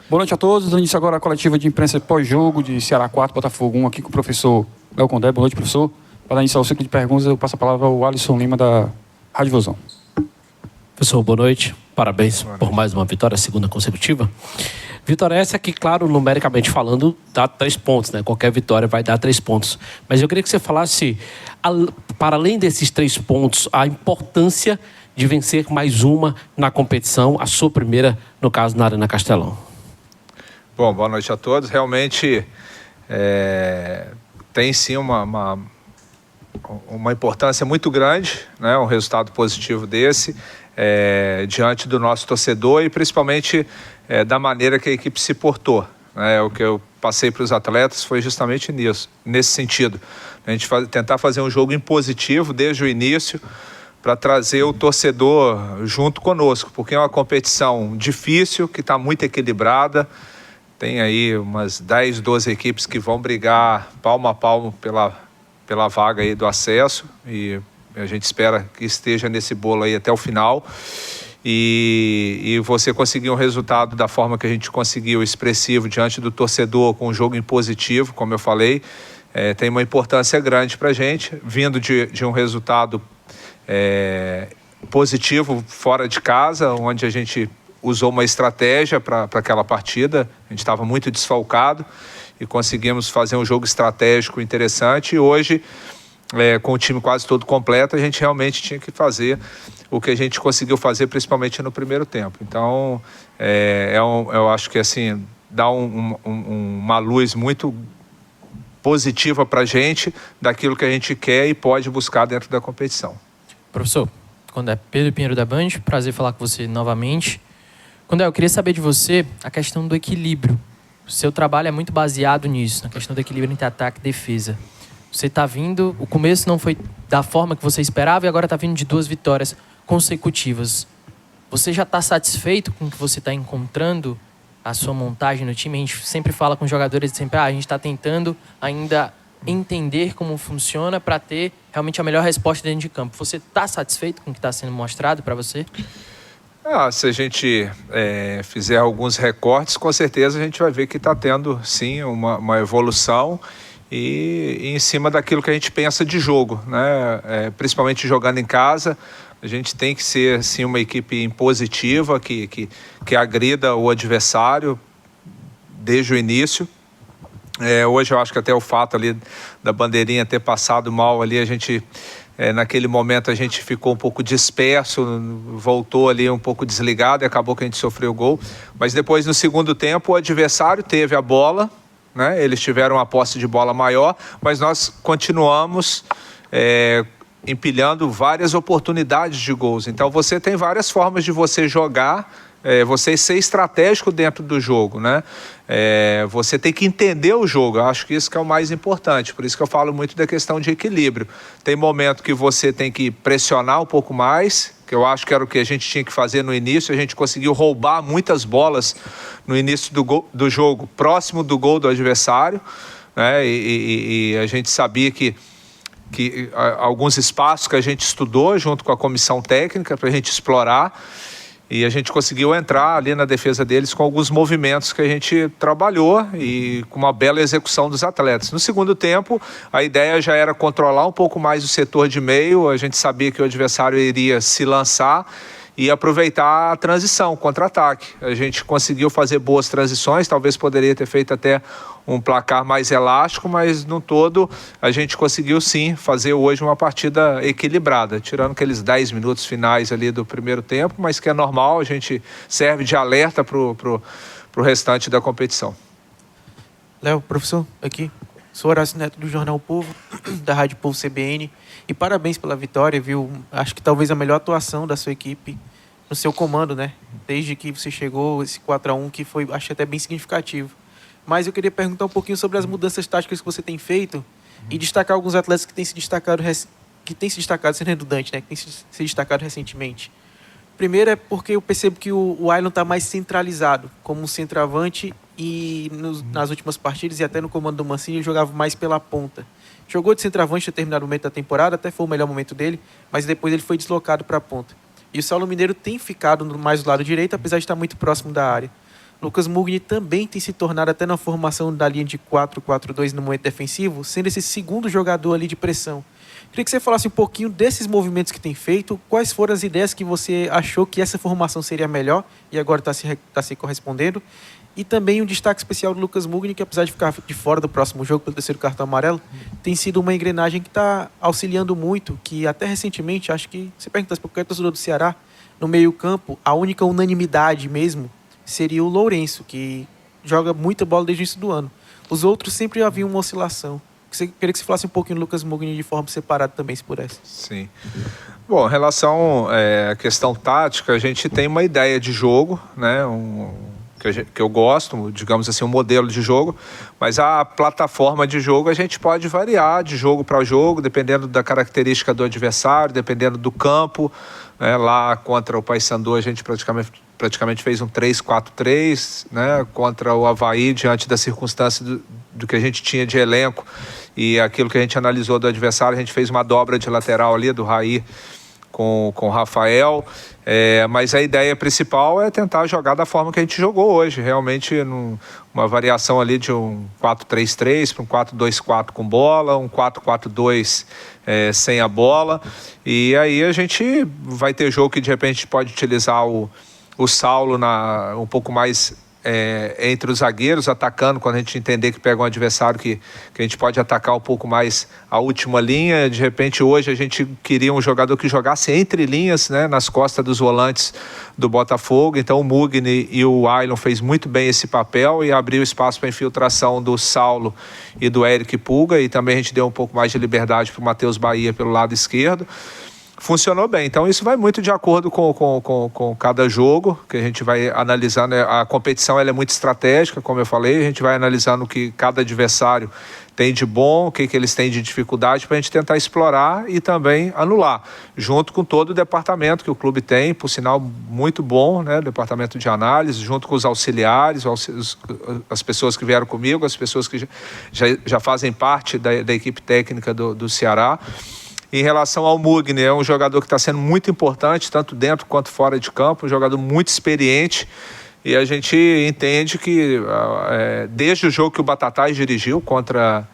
Boa noite a todos. Dando início agora a coletiva de imprensa pós-jogo de Ceará 4, Botafogo 1, aqui com o professor Léo Condé. Boa noite, professor. Para iniciar o ciclo de perguntas, eu passo a palavra ao Alisson Lima, da Rádio Vozão. Professor, boa noite. Parabéns por mais uma vitória, segunda consecutiva. Vitória essa que, claro, numericamente falando, dá 3 pontos, né? Qualquer vitória vai dar 3 pontos. Mas eu queria que você falasse, para além desses 3 pontos, a importância de vencer mais uma na competição, a sua primeira, no caso, na Arena Castelão. Bom, boa noite a todos. Realmente tem sim uma importância muito grande, né? Um resultado positivo desse diante do nosso torcedor e principalmente da maneira que a equipe se portou. O que eu passei para os atletas foi justamente nesse sentido. A gente tentar fazer um jogo impositivo desde o início para trazer o torcedor junto conosco, porque é uma competição difícil, que está muito equilibrada. Tem aí umas 10, 12 equipes que vão brigar palmo a palmo pela vaga aí do acesso e a gente espera que esteja nesse bolo aí até o final. E você conseguir um resultado da forma que a gente conseguiu, expressivo, diante do torcedor, com um jogo impositivo, como eu falei, tem uma importância grande para a gente, vindo de um resultado positivo fora de casa, onde a gente usou uma estratégia para aquela partida. A gente estava muito desfalcado e conseguimos fazer um jogo estratégico interessante. E hoje, com o time quase todo completo, a gente realmente tinha que fazer o que a gente conseguiu fazer, principalmente no primeiro tempo. Então, eu acho que assim, dá uma luz muito positiva para a gente daquilo que a gente quer e pode buscar dentro da competição. Professor, quando é Pedro Pinheiro da Band, prazer falar com você novamente. Quando eu queria saber de você a questão do equilíbrio. O seu trabalho é muito baseado nisso, na questão do equilíbrio entre ataque e defesa. Você está vindo, o começo não foi da forma que você esperava e agora está vindo de 2 vitórias consecutivas. Você já está satisfeito com o que você está encontrando, a sua montagem no time? A gente sempre fala com os jogadores, sempre, a gente está tentando ainda entender como funciona para ter realmente a melhor resposta dentro de campo. Você está satisfeito com o que está sendo mostrado para você? Se a gente fizer alguns recortes, com certeza a gente vai ver que está tendo, sim, uma evolução e em cima daquilo que a gente pensa de jogo, né? Principalmente jogando em casa, a gente tem que ser, sim, uma equipe impositiva, que agrida o adversário desde o início. Hoje eu acho que até o fato ali da bandeirinha ter passado mal ali, a gente... naquele momento a gente ficou um pouco disperso, voltou ali um pouco desligado e acabou que a gente sofreu o gol. Mas depois, no segundo tempo, o adversário teve a bola, né? Eles tiveram uma posse de bola maior, mas nós continuamos empilhando várias oportunidades de gols. Então você tem várias formas de você jogar, você ser estratégico dentro do jogo, né? Você tem que entender o jogo. Eu acho que isso que é o mais importante. Por isso que eu falo muito da questão de equilíbrio. Tem momento que você tem que pressionar um pouco mais, que eu acho que era o que a gente tinha que fazer no início. A gente conseguiu roubar muitas bolas no início do jogo, próximo do gol do adversário, né? E a gente sabia que alguns espaços que a gente estudou junto com a comissão técnica para a gente explorar. E a gente conseguiu entrar ali na defesa deles com alguns movimentos que a gente trabalhou e com uma bela execução dos atletas. No segundo tempo, a ideia já era controlar um pouco mais o setor de meio. A gente sabia que o adversário iria se lançar e aproveitar a transição, contra-ataque. A gente conseguiu fazer boas transições, talvez poderia ter feito até um placar mais elástico, mas no todo a gente conseguiu sim fazer hoje uma partida equilibrada, tirando aqueles 10 minutos finais ali do primeiro tempo, mas que é normal, a gente serve de alerta pro restante da competição. Léo, professor, aqui, sou Horácio Neto do Jornal Povo, da Rádio Povo CBN, e parabéns pela vitória, viu? Acho que talvez a melhor atuação da sua equipe no seu comando, né? Desde que você chegou, esse 4-1, que foi, acho até bem significativo. Mas eu queria perguntar um pouquinho sobre as mudanças táticas que você tem feito e destacar alguns atletas que têm se destacado, sendo redundante, né? Que têm se destacado recentemente. Primeiro é porque eu percebo que o Ailon está mais centralizado como um centroavante e nas últimas partidas e até no comando do Mancini ele jogava mais pela ponta. Jogou de centroavante em determinado momento da temporada, até foi o melhor momento dele, mas depois ele foi deslocado para a ponta. E o Saulo Mineiro tem ficado mais do lado direito, apesar de estar muito próximo da área. Lucas Mugni também tem se tornado até na formação da linha de 4-4-2 no momento defensivo, sendo esse segundo jogador ali de pressão. Queria que você falasse um pouquinho desses movimentos que tem feito, quais foram as ideias que você achou que essa formação seria melhor e agora está se correspondendo. E também um destaque especial do Lucas Mugni, que apesar de ficar de fora do próximo jogo pelo terceiro cartão amarelo, tem sido uma engrenagem que está auxiliando muito, que até recentemente, acho que, se perguntasse para qualquer torcedor do Ceará, no meio campo, a única unanimidade mesmo seria o Lourenço, que joga muita bola desde o início do ano. Os outros sempre havia uma oscilação. Queria que você falasse um pouquinho do Lucas Mugni de forma separada também, se pudesse. Sim. Bom, em relação à questão tática, a gente tem uma ideia de jogo, né? Que eu gosto, digamos assim, um modelo de jogo, mas a plataforma de jogo a gente pode variar de jogo para jogo, dependendo da característica do adversário, dependendo do campo. Né? Lá contra o Paysandu a gente praticamente fez um 3-4-3, né? Contra o Avaí, diante da circunstância do que a gente tinha de elenco e aquilo que a gente analisou do adversário, a gente fez uma dobra de lateral ali, do Raí com o Rafael, mas a ideia principal é tentar jogar da forma que a gente jogou hoje, realmente uma variação ali de um 4-3-3 para um 4-2-4 com bola, um 4-4-2 sem a bola, e aí a gente vai ter jogo que de repente pode utilizar o Saulo um pouco mais entre os zagueiros, atacando quando a gente entender que pega um adversário que a gente pode atacar um pouco mais a última linha. De repente hoje a gente queria um jogador que jogasse entre linhas, né, nas costas dos volantes do Botafogo, então o Mugni e o Ailon fez muito bem esse papel e abriu espaço para a infiltração do Saulo e do Eric Pulga, e também a gente deu um pouco mais de liberdade para o Matheus Bahia pelo lado esquerdo. Funcionou bem, então isso vai muito de acordo com cada jogo que a gente vai analisando. A competição ela é muito estratégica, como eu falei, a gente vai analisando o que cada adversário tem de bom, o que eles têm de dificuldade, para a gente tentar explorar e também anular, junto com todo o departamento que o clube tem, por sinal muito bom, né? Departamento de análise, junto com os auxiliares, as pessoas que vieram comigo, as pessoas que já fazem parte da equipe técnica do Ceará. Em relação ao Mugni, é um jogador que está sendo muito importante, tanto dentro quanto fora de campo, um jogador muito experiente, e a gente entende que desde o jogo que o Batatais dirigiu contra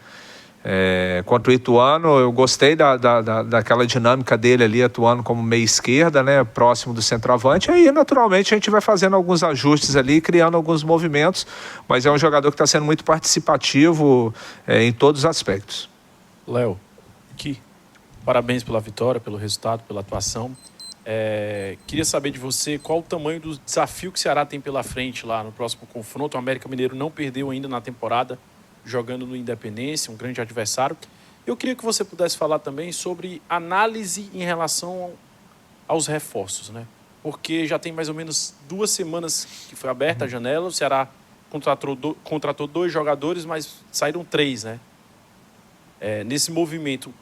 o Ituano, eu gostei daquela dinâmica dele ali, atuando como meia esquerda, né, próximo do centroavante. Aí naturalmente a gente vai fazendo alguns ajustes ali, criando alguns movimentos, mas é um jogador que está sendo muito participativo em todos os aspectos. Léo, aqui. Parabéns pela vitória, pelo resultado, pela atuação. Queria saber de você qual o tamanho do desafio que o Ceará tem pela frente lá no próximo confronto. O América Mineiro não perdeu ainda na temporada, jogando no Independência, um grande adversário. Eu queria que você pudesse falar também sobre análise em relação aos reforços, né? Porque já tem mais ou menos 2 semanas que foi aberta a janela, o Ceará contratou 2 jogadores, mas saíram 3, né? Nesse movimento,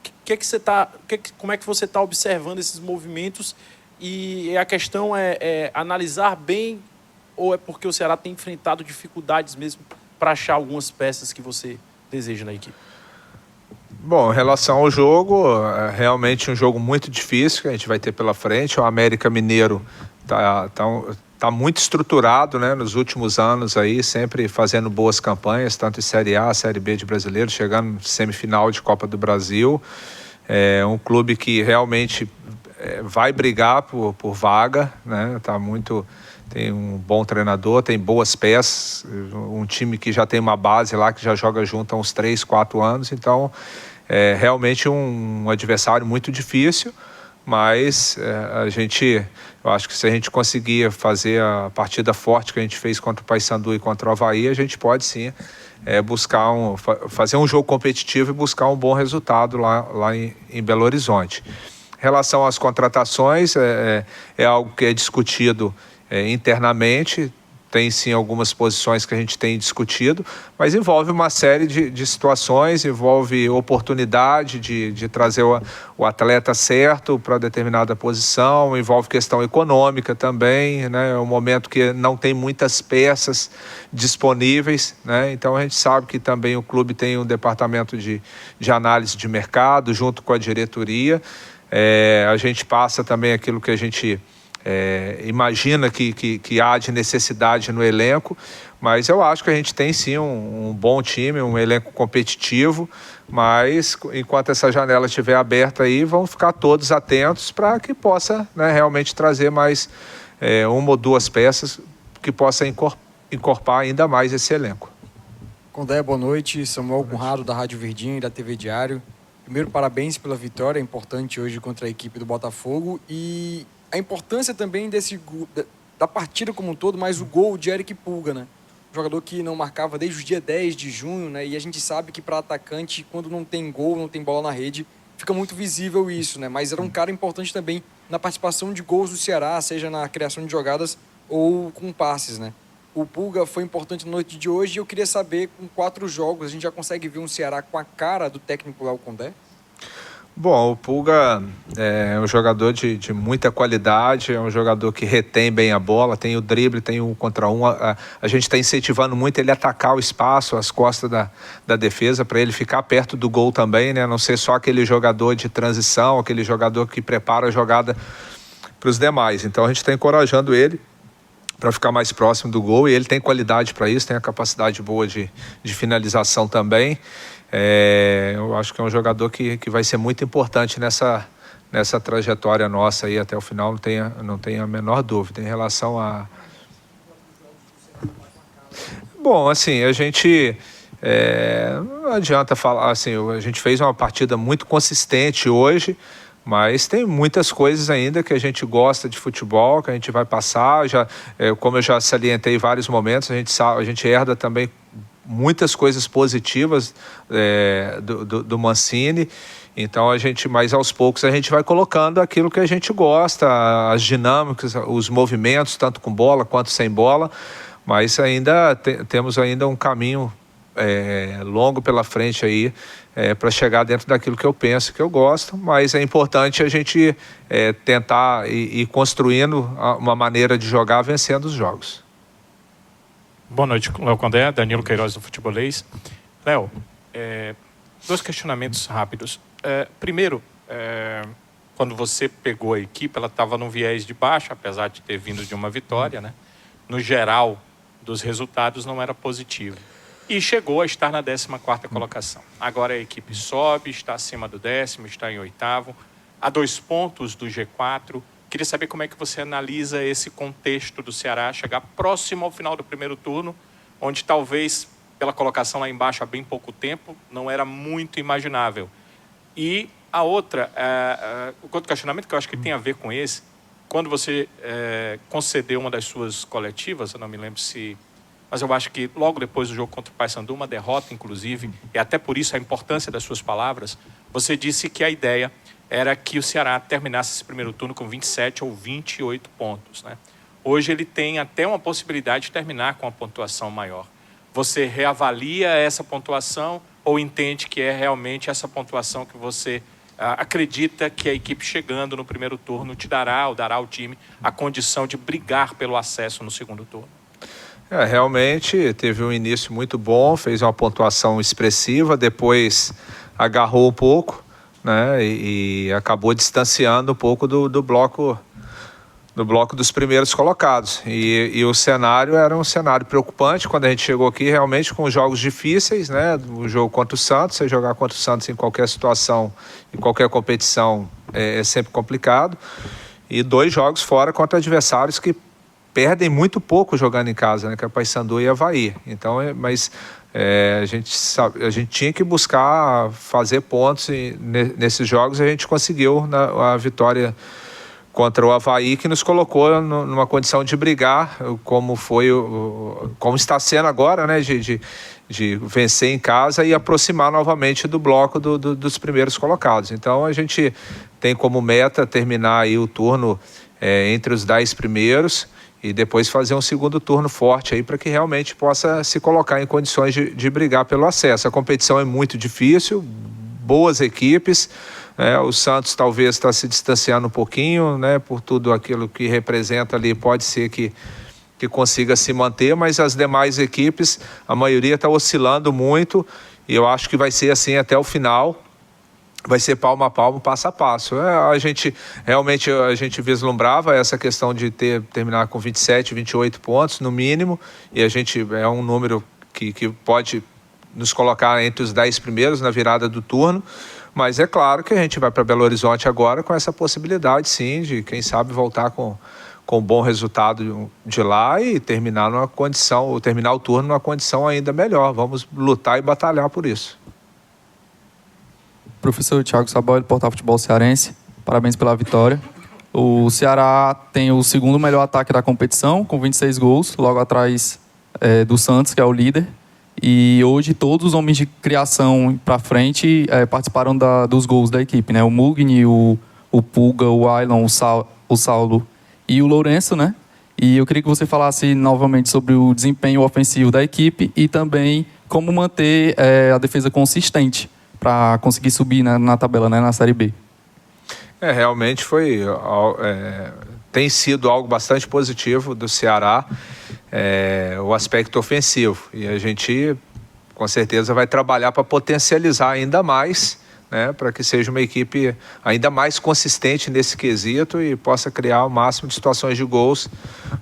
como é que você está observando esses movimentos? E a questão é analisar bem, ou é porque o Ceará tem enfrentado dificuldades mesmo para achar algumas peças que você deseja na equipe? Bom, em relação ao jogo, é realmente um jogo muito difícil que a gente vai ter pela frente. O América Mineiro está muito estruturado, né, nos últimos anos aí, sempre fazendo boas campanhas, tanto em Série A, Série B de Brasileiro, chegando no semifinal de Copa do Brasil. É um clube que realmente vai brigar por vaga, né? Tem um bom treinador, tem boas peças, um time que já tem uma base lá, que já joga junto há uns 3, 4 anos, então é realmente um adversário muito difícil. Mas eu acho que se a gente conseguir fazer a partida forte que a gente fez contra o Paysandu e contra o Avaí, a gente pode sim fazer um jogo competitivo e buscar um bom resultado lá em Belo Horizonte. Em relação às contratações, é algo que é discutido internamente. Tem sim algumas posições que a gente tem discutido, mas envolve uma série de situações, envolve oportunidade de trazer o atleta certo para determinada posição, envolve questão econômica também, né? É um momento que não tem muitas peças disponíveis, né? Então a gente sabe que também o clube tem um departamento de análise de mercado junto com a diretoria. A gente passa também aquilo que a gente imagina que há de necessidade no elenco, mas eu acho que a gente tem sim um bom time, um elenco competitivo, mas enquanto essa janela estiver aberta aí, vão ficar todos atentos para que possa, né, realmente trazer mais uma ou duas peças que possa encorpar ainda mais esse elenco. Condé, boa noite. Samuel Conrado, da Rádio Verdinha e da TV Diário. Primeiro, parabéns pela vitória, é importante hoje contra a equipe do Botafogo. E a importância também da partida como um todo, mas o gol de Eric Pulga, né? Um jogador que não marcava desde o dia 10 de junho, né? E a gente sabe que para atacante, quando não tem gol, não tem bola na rede, fica muito visível isso, né? Mas era um cara importante também na participação de gols do Ceará, seja na criação de jogadas ou com passes, né? O Pulga foi importante na noite de hoje e eu queria saber, com 4 jogos, a gente já consegue ver um Ceará com a cara do técnico Léo Condé? Bom, o Pulga é um jogador de muita qualidade, é um jogador que retém bem a bola, tem o drible, tem o 1 contra 1. A gente está incentivando muito ele a atacar o espaço, as costas da defesa, para ele ficar perto do gol também, né? Não ser só aquele jogador de transição, aquele jogador que prepara a jogada para os demais. Então a gente está encorajando ele para ficar mais próximo do gol, e ele tem qualidade para isso, tem a capacidade boa de finalização também. Eu acho que é um jogador que vai ser muito importante nessa trajetória nossa aí até o final, não tenho a menor dúvida em relação a... Bom, assim, a gente... não adianta falar, assim, a gente fez uma partida muito consistente hoje, mas tem muitas coisas ainda que a gente gosta de futebol, que a gente vai passar. Como eu já salientei em vários momentos, a gente herda também muitas coisas positivas do Mancini. Então mas aos poucos a gente vai colocando aquilo que a gente gosta, as dinâmicas, os movimentos, tanto com bola quanto sem bola, mas ainda temos ainda um caminho longo pela frente aí, para chegar dentro daquilo que eu penso, que eu gosto, mas é importante a gente tentar ir construindo uma maneira de jogar vencendo os jogos. Boa noite, Léo Condé, Danilo Queiroz do Futebolês. Léo, 2 questionamentos rápidos. Primeiro, quando você pegou a equipe, ela estava num viés de baixo, apesar de ter vindo de uma vitória, né? No geral dos resultados não era positivo. E chegou a estar na 14ª colocação. Agora a equipe sobe, está acima do 10º, está em 8º, a 2 pontos do G4. Queria saber como é que você analisa esse contexto do Ceará chegar próximo ao final do primeiro turno, onde talvez, pela colocação lá embaixo há bem pouco tempo, não era muito imaginável. E a outra, o outro questionamento que eu acho que tem a ver com esse, quando você concedeu uma das suas coletivas, eu não me lembro se... Mas eu acho que logo depois do jogo contra o Paysandu, uma derrota inclusive, e até por isso a importância das suas palavras, você disse que a ideia era que o Ceará terminasse esse primeiro turno com 27 ou 28 pontos, né? Hoje ele tem até uma possibilidade de terminar com uma pontuação maior. Você reavalia essa pontuação ou entende que é realmente essa pontuação que você acredita que a equipe chegando no primeiro turno te dará, ou dará ao time, a condição de brigar pelo acesso no segundo turno? Realmente teve um início muito bom, fez uma pontuação expressiva, depois agarrou um pouco, né, e acabou distanciando um pouco do bloco dos primeiros colocados. E o cenário era um cenário preocupante quando a gente chegou aqui, realmente com jogos difíceis, né? O jogo contra o Santos, você jogar contra o Santos em qualquer situação, em qualquer competição, é sempre complicado. E 2 jogos fora contra adversários que perdem muito pouco jogando em casa, né? Que é o Paysandu e Avaí. Então, a gente tinha que buscar fazer pontos nesses jogos, e a gente conseguiu a vitória contra o Avaí, que nos colocou numa condição de brigar, como está sendo agora, né? De vencer em casa e aproximar novamente do bloco dos primeiros colocados. Então a gente tem como meta terminar aí o turno entre os 10 primeiros e depois fazer um segundo turno forte aí para que realmente possa se colocar em condições de brigar pelo acesso. A competição é muito difícil, boas equipes, né? O Santos talvez está se distanciando um pouquinho, né? Por tudo aquilo que representa ali, pode ser que consiga se manter, mas as demais equipes, a maioria está oscilando muito, e eu acho que vai ser assim até o final. vai ser palmo a palmo, passo a passo. A gente vislumbrava essa questão de terminar com 27, 28 pontos no mínimo, e a gente é um número que pode nos colocar entre os 10 primeiros na virada do turno, mas é claro que a gente vai para Belo Horizonte agora com essa possibilidade, sim, de quem sabe voltar com um bom resultado de lá e terminar o turno numa condição ainda melhor. Vamos lutar e batalhar por isso. Professor Thiago Sabal, do Portal Futebol Cearense, parabéns pela vitória. O Ceará tem o segundo melhor ataque da competição, com 26 gols, logo atrás do Santos, que é o líder. E hoje todos os homens de criação para frente participaram dos gols da equipe, né? O Mugni, o Pulga, o Ailon, o Saulo e o Lourenço, né? E eu queria que você falasse novamente sobre o desempenho ofensivo da equipe e também como manter a defesa consistente para conseguir subir na tabela, né, na Série B. Realmente tem sido algo bastante positivo do Ceará, o aspecto ofensivo. E a gente, com certeza, vai trabalhar para potencializar ainda mais, né, para que seja uma equipe ainda mais consistente nesse quesito e possa criar o máximo de situações de gols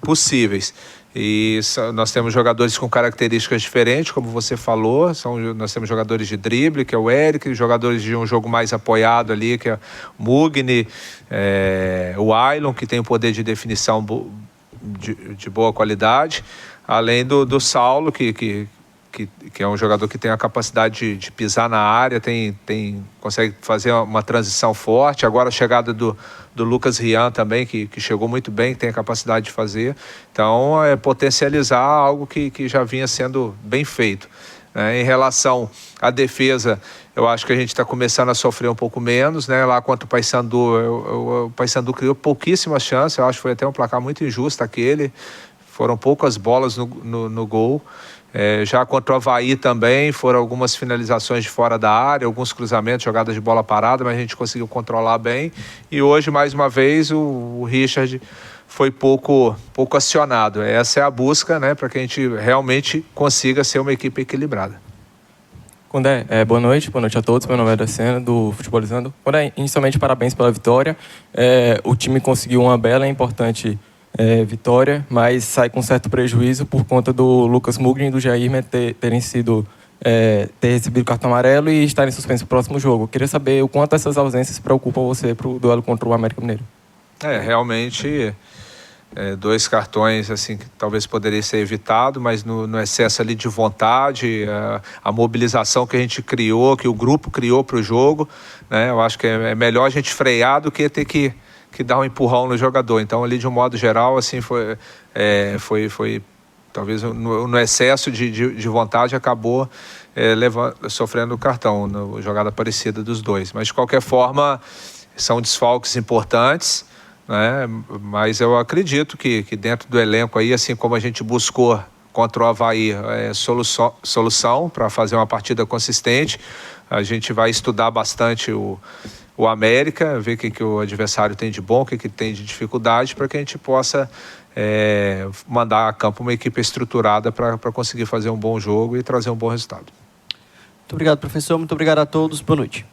possíveis. E nós temos jogadores com características diferentes, como você falou. Nós temos jogadores de drible, que é o Eric, jogadores de um jogo mais apoiado ali, que é o Mugni, o Ailon, que tem um poder de definição de boa qualidade, além do Saulo, que é um jogador que tem a capacidade de pisar na área, consegue fazer uma transição forte. Agora a chegada do Lucas Rian também, que chegou muito bem, que tem a capacidade de fazer. Então, potencializar algo que já vinha sendo bem feito. Em relação à defesa, eu acho que a gente está começando a sofrer um pouco menos, né? Lá contra o Paysandu, o Paysandu criou pouquíssimas chances. Eu acho que foi até um placar muito injusto aquele. Foram poucas bolas no gol. Já contra o Avaí também foram algumas finalizações de fora da área, alguns cruzamentos, jogadas de bola parada, mas a gente conseguiu controlar bem. E hoje, mais uma vez, o Richard foi pouco acionado. Essa é a busca, né, para que a gente realmente consiga ser uma equipe equilibrada. Condé, boa noite a todos. Meu nome é Dacena, do Futebolizando. Condé, inicialmente, parabéns pela vitória. O time conseguiu uma bela e importante vitória, mas sai com certo prejuízo por conta do Lucas Mugni e do Jair terem recebido cartão amarelo e estarem suspensos no próximo jogo. Eu queria saber o quanto essas ausências preocupam você para o duelo contra o América Mineiro. Realmente, 2 cartões assim, que talvez poderia ser evitado, mas no excesso ali de vontade, a mobilização que a gente criou, que o grupo criou para o jogo, né? Eu acho que é melhor a gente frear do que ter que dar um empurrão no jogador. Então, ali de um modo geral, assim, foi talvez no excesso de vontade acabou sofrendo o cartão, jogada parecida dos dois. Mas de qualquer forma, são desfalques importantes, né? Mas eu acredito que dentro do elenco aí, assim como a gente buscou contra o Avaí solução para fazer uma partida consistente, a gente vai estudar bastante o América, ver o que o adversário tem de bom, o que tem de dificuldade, para que a gente possa mandar a campo uma equipe estruturada para conseguir fazer um bom jogo e trazer um bom resultado. Muito obrigado, professor. Muito obrigado a todos. Boa noite.